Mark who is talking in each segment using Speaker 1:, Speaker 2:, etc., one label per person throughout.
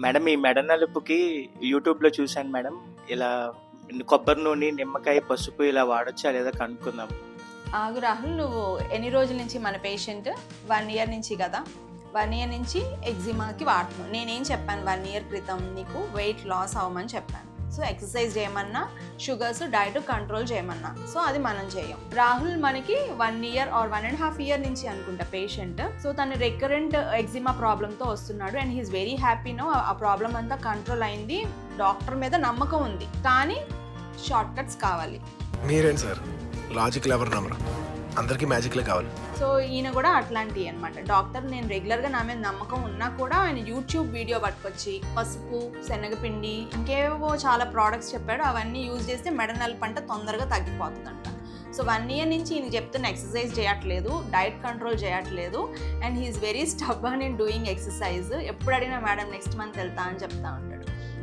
Speaker 1: Madam ఈ మెడ నలుపుకి యూట్యూబ్లో చూశాను మేడం. ఇలా కొబ్బరి నూనె, నిమ్మకాయ, పసుపు ఇలా వాడొచ్చా లేదా కనుక్కుందాం.
Speaker 2: ఆగు రాహుల్, నువ్వు ఎన్ని రోజుల నుంచి మన పేషెంట్? 1 ఇయర్ నుంచి కదా. 1 ఇయర్ నుంచి ఎగ్జిమాకి వాడుతున్నావు. నేనేం చెప్పాను 1 ఇయర్ క్రితం? నీకు వెయిట్ లాస్ అవ్వమని చెప్పాను. సో ఎక్సర్సైజ్ చేయమన్నా, షుగర్స్ డైట్ కంట్రోల్ చేయమన్నా. సో అది మనం చేయం. రాహుల్ మనకి 1 ఇయర్ ఆర్ 1.5 ఇయర్ నుంచి అనుకుంటా పేషెంట్. సో తను రికరెంట్ ఎగ్జిమా ప్రాబ్లంతో వస్తున్నాడు and he's very happy no. ఆ ప్రాబ్లం అంతా కంట్రోల్ అయింది. డాక్టర్ మీద నమ్మకం ఉంది, కానీ షార్ట్ కట్స్ కావాలి.
Speaker 3: మీరేంటి సార్ లాజిక్ ఎవరు నమ్మరు? అందరికీ మ్యాజిక్లే కావాలి.
Speaker 2: సో ఈయన కూడా అట్లాంటివి అనమాట. డాక్టర్ నేను రెగ్యులర్గా నా మీద నమ్మకం ఉన్నా కూడా ఆయన యూట్యూబ్ వీడియో పట్టుకొచ్చి పసుపు, శనగపిండి, ఇంకేవో చాలా ప్రోడక్ట్స్ చెప్పాడు. అవన్నీ యూజ్ చేస్తే మెడ నలుపంట తొందరగా తగ్గిపోతుందంట. సో 1 ఇయర్ నుంచి ఈయన చెప్తున్న ఎక్సర్సైజ్ చేయట్లేదు, డైట్ కంట్రోల్ చేయట్లేదు and he's very stubborn in doing exercise. ఎప్పుడు అడిగినా మేడం నెక్స్ట్ మంత్ వెళ్తా అని చెప్తా ఉంటాడు.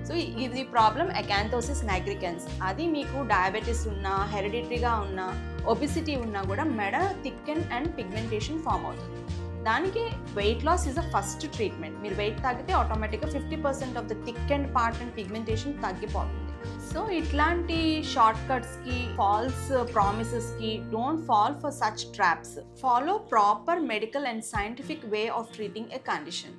Speaker 2: సో ఇది ప్రాబ్లం అకాంతోసిస్ నైగ్రికెన్స్. అది మీకు డయాబెటీస్ ఉన్నా, హెరిడిటరీగా ఉన్నా, ఒబిసిటీ ఉన్నా కూడా మెడ థిక్కెన్ అండ్ పిగ్మెంటేషన్ ఫామ్ అవుతుంది. దానికి weight loss is a first treatment. మీరు వెయిట్ తగ్గితే ఆటోమేటిక్గా 50% of the thick and part and pigmentation తగ్గిపోతుంది. సో ఇట్లాంటి షార్ట్ కట్స్కి, ఫాల్స్ ప్రామిసెస్కి don't fall for such traps. Follow proper medical and scientific way of treating a condition.